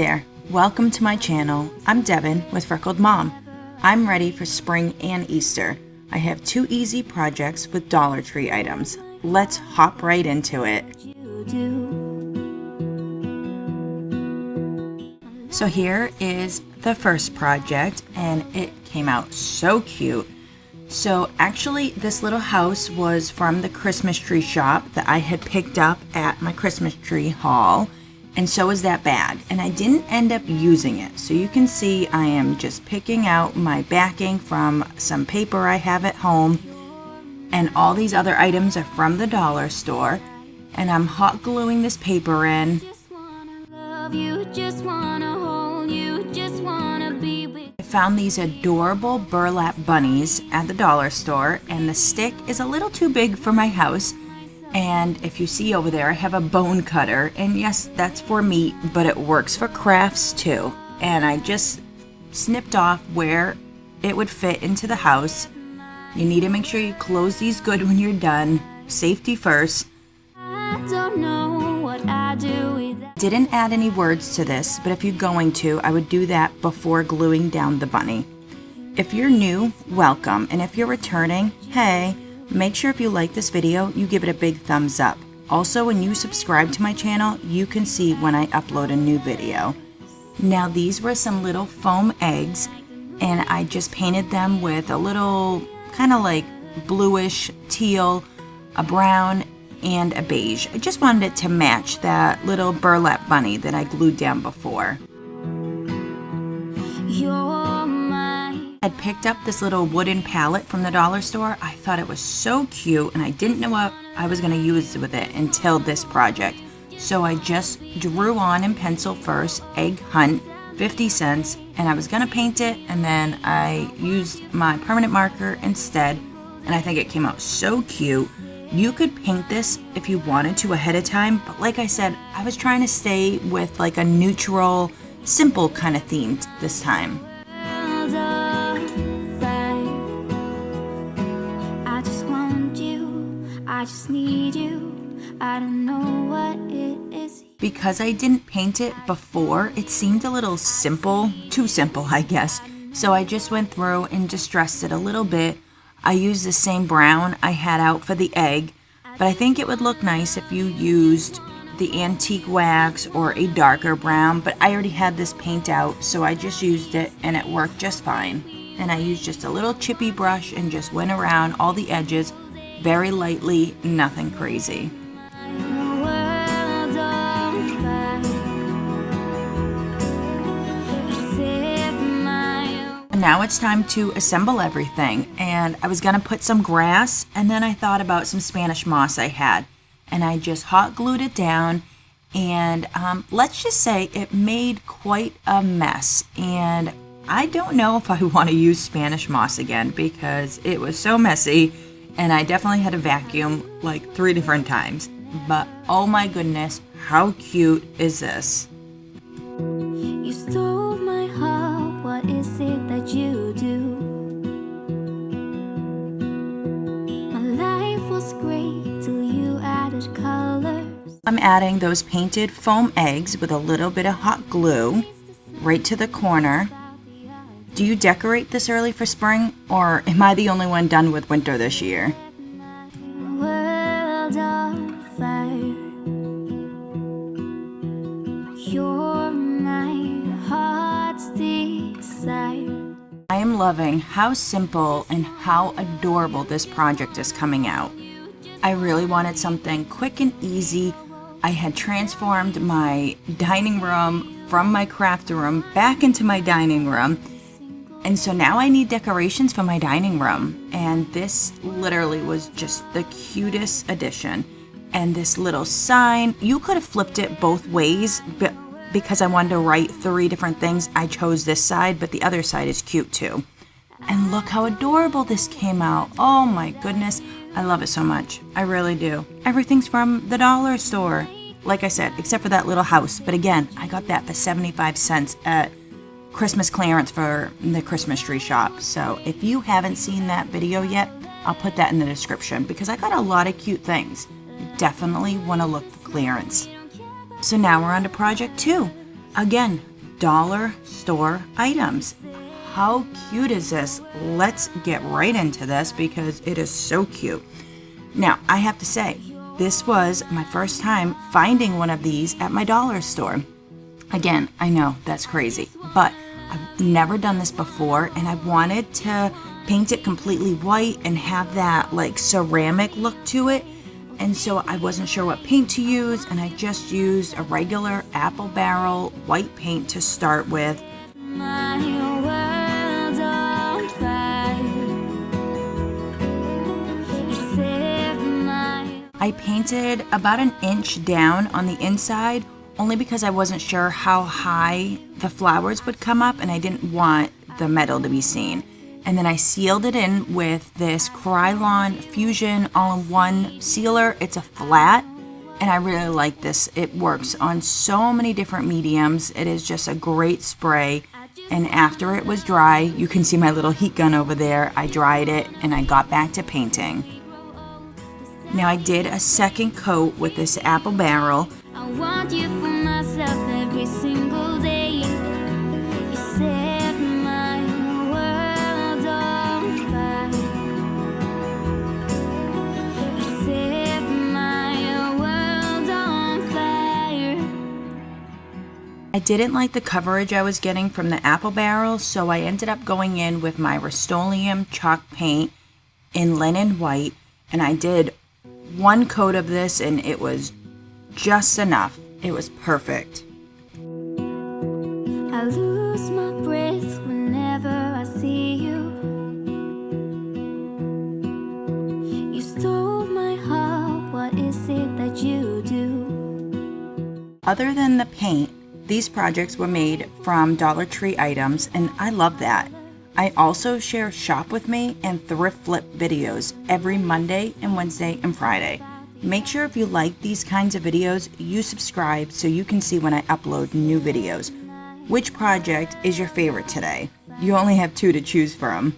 there, welcome to my channel. I'm Devin with Freckled Mom. I'm ready for spring and Easter. I have 2 easy projects with Dollar Tree items. Let's hop right into it. So here is the first project, and it came out so cute. So actually this little house was from the Christmas tree shop that I had picked up at my Christmas tree haul, and so is that bag, and I didn't end up using it. So you can see I am just picking out my backing from some paper I have at home, and all these other items are from the dollar store, and I'm hot gluing this paper in. I found these adorable burlap bunnies at the dollar store, and the stick is a little too big for my house. And if you see over there, I have a bone cutter, and yes, that's for meat, but it works for crafts too. And I just snipped off where it would fit into the house. You need to make sure you close these good when you're done. Safety first. I don't know what I do with that. Didn't add any words to this, but if you're going to, I would do that before gluing down the bunny. If you're new, welcome, and if you're returning, hey. Make sure if you like this video, you give it a big thumbs up. Also, when you subscribe to my channel, you can see when I upload a new video. Now, these were some little foam eggs, and I just painted them with a little kind of like bluish teal, a brown, and a beige. I just wanted it to match that little burlap bunny that I glued down before. I'd picked up this little wooden palette from the dollar store. I thought it was so cute, and I didn't know what I was going to use with it until this project. So I just drew on in pencil first, Egg Hunt, 50 cents, and I was going to paint it, and then I used my permanent marker instead, and I think it came out so cute. You could paint this if you wanted to ahead of time, but like I said, I was trying to stay with like a neutral, simple kind of theme this time. I just need you. I don't know what it is. Because I didn't paint it before, it seemed a little simple, too simple, I guess. So I just went through and distressed it a little bit. I used the same brown I had out for the egg, but I think it would look nice if you used the antique wax or a darker brown, but I already had this paint out, so I just used it and it worked just fine. And I used just a little chippy brush and just went around all the edges very lightly, nothing crazy. And now it's time to assemble everything, and I was gonna put some grass, and then I thought about some Spanish moss I had, and I just hot glued it down, and let's just say it made quite a mess, and I don't know if I want to use Spanish moss again because it was so messy. And I definitely had to vacuum like 3 different times. But oh my goodness, how cute is this? You stole my heart, what is it that you do? My life was great till you added colors. I'm adding those painted foam eggs with a little bit of hot glue right to the corner. Do you decorate this early for spring, or am I the only one done with winter this year? I am loving how simple and how adorable this project is coming out. I really wanted something quick and easy. I had transformed my dining room from my craft room back into my dining room. And so now I need decorations for my dining room, and this literally was just the cutest addition. And this little sign, you could have flipped it both ways, but because I wanted to write 3 different things, I chose this side, but the other side is cute too. And look how adorable this came out. Oh my goodness, I love it so much. I really do. Everything's from the dollar store, like I said, except for that little house. But again, I got that for 75 cents at Christmas clearance for the Christmas tree shop. So if you haven't seen that video yet, I'll put that in the description because I got a lot of cute things. You definitely want to look for clearance. So now we're on to project 2. Again, dollar store items. How cute is this? Let's get right into this because it is so cute. Now, I have to say, this was my first time finding one of these at my dollar store. Again, I know that's crazy, but I've never done this before, and I wanted to paint it completely white and have that like ceramic look to it. And so I wasn't sure what paint to use, and I just used a regular Apple Barrel white paint to start with. I painted about an inch down on the inside, only because I wasn't sure how high the flowers would come up and I didn't want the metal to be seen. And then I sealed it in with this Krylon Fusion all-in-one sealer. It's a flat, and I really like this. It works on so many different mediums. It is just a great spray. And after it was dry, you can see my little heat gun over there. I dried it and I got back to painting. Now I did a second coat with this Apple Barrel. I want you for myself every single day. You set my world on fire. You set my world on fire. I didn't like the coverage I was getting from the Apple Barrel, so I ended up going in with my Rust-Oleum chalk paint in linen white, and I did one coat of this and it was just enough. It was perfect. I lose my breath whenever I see you. You stole my heart, what is it that you do? Other than the paint, these projects were made from Dollar Tree items, and I love that. I also share Shop With Me and Thrift Flip videos every Monday and Wednesday and Friday. Make sure if you like these kinds of videos, you subscribe so you can see when I upload new videos. Which project is your favorite today? You only have 2 to choose from.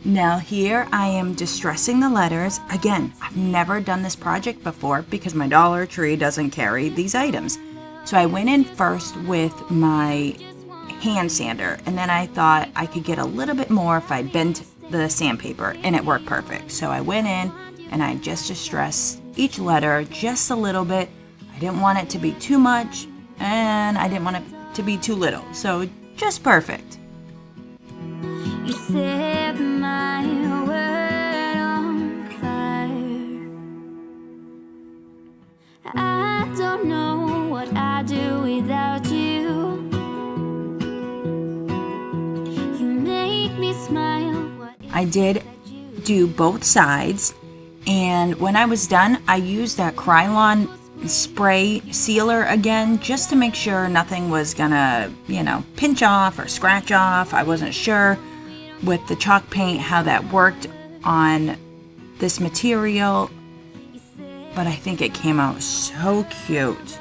Now here I am distressing the letters. Again, I've never done this project before because my Dollar Tree doesn't carry these items. So I went in first with my hand sander, and then I thought I could get a little bit more if I bent the sandpaper, and it worked perfect. So I went in and I just distressed each letter just a little bit. I didn't want it to be too much and I didn't want it to be too little, so just perfect. You set my world on fire. I don't know what I'd do without you. I did do both sides, and when I was done, I used that Krylon spray sealer again just to make sure nothing was gonna, pinch off or scratch off. I wasn't sure with the chalk paint how that worked on this material, but I think it came out so cute.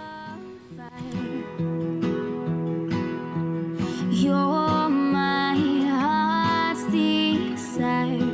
You're my heart's desire.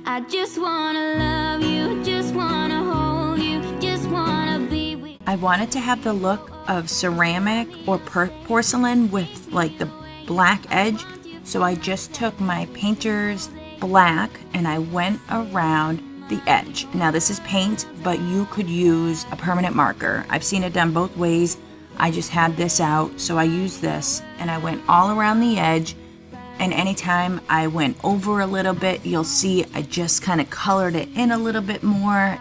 I just wanna love you, just wanna hold you, just wanna be with you. I wanted to have the look of ceramic or porcelain with like the black edge, so I just took my painter's black and I went around the edge. Now this is paint, but you could use a permanent marker. I've seen it done both ways. I just had this out, so I used this and I went all around the edge, and anytime I went over a little bit, you'll see I just kind of colored it in a little bit more,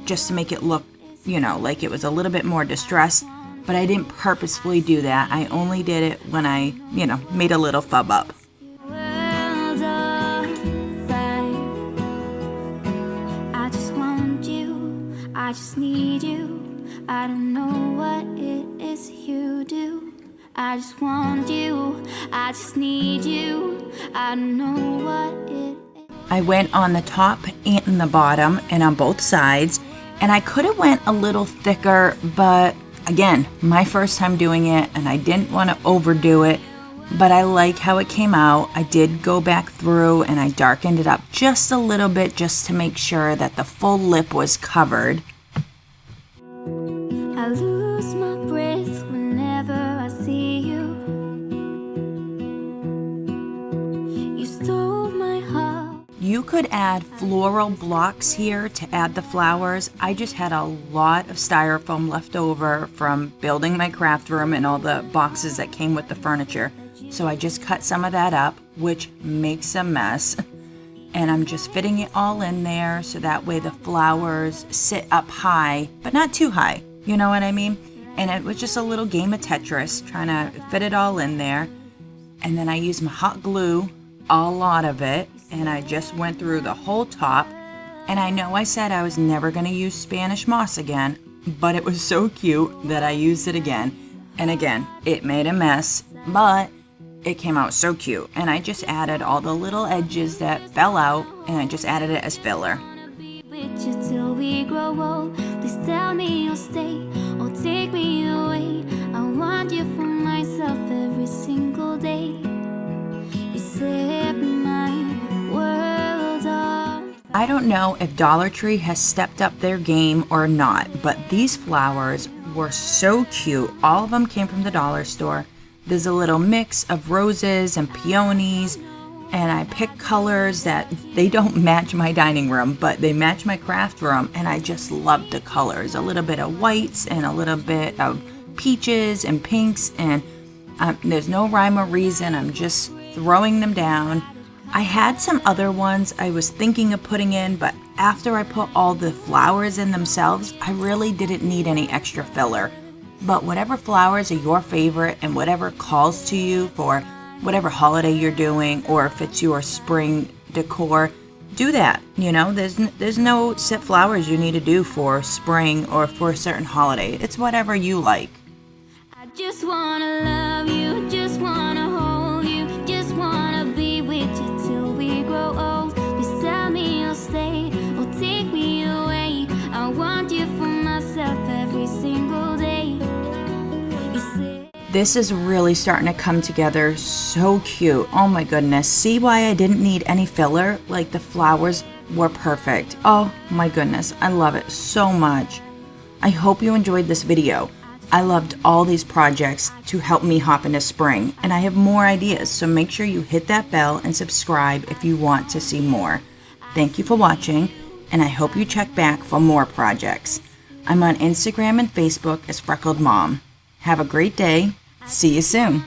just to make it look, like it was a little bit more distressed, but I didn't purposefully do that. I only did it when I, made a little fub up. World on fire. I just want you, I just need you. I don't know what it is you do. I just want you, I just need you. I don't know what it is. I went on the top and the bottom and on both sides, and I could have went a little thicker, but again, my first time doing it and I didn't want to overdo it, but I like how it came out. I did go back through and I darkened it up just a little bit just to make sure that the full lip was covered. I lose my breath whenever could add floral blocks here to add the flowers. I just had a lot of styrofoam left over from building my craft room and all the boxes that came with the furniture. So I just cut some of that up, which makes a mess. And I'm just fitting it all in there so that way the flowers sit up high, but not too high. You know what I mean? And it was just a little game of Tetris, trying to fit it all in there. And then I used my hot glue, a lot of it, and I just went through the whole top. And I know I said I was never going to use Spanish moss again, but it was so cute that I used it again. And again, it made a mess, but it came out so cute. And I just added all the little edges that fell out, and I just added it as filler. With you till we grow old. Please tell me you'll stay or take me away. I want you for myself every single day. You set my world off. I don't know if Dollar Tree has stepped up their game or not, but these flowers were so cute. All of them came from the dollar store. There's a little mix of roses and peonies, and I picked colors that they don't match my dining room, but they match my craft room, and I just love the colors. A little bit of whites and a little bit of peaches and pinks, and there's no rhyme or reason. I'm just throwing them down. I had some other ones I was thinking of putting in, but after I put all the flowers in themselves, I really didn't need any extra filler. But whatever flowers are your favorite and whatever calls to you for whatever holiday you're doing, or if it's your spring decor, do that. You know, there's no set flowers you need to do for spring or for a certain holiday. It's whatever you like. I just wanna love you, just wanna hold you, just wanna be with you till we grow old. Please tell me you'll stay or take me away. I want you for myself every single day. You say This is really starting to come together so cute. Oh my goodness. See why I didn't need any filler? Like, the flowers were perfect. Oh my goodness. I love it so much. I hope you enjoyed this video. I loved all these projects to help me hop into spring, and I have more ideas, so make sure you hit that bell and subscribe if you want to see more. Thank you for watching, and I hope you check back for more projects. I'm on Instagram and Facebook as Freckled Mom. Have a great day. See you soon.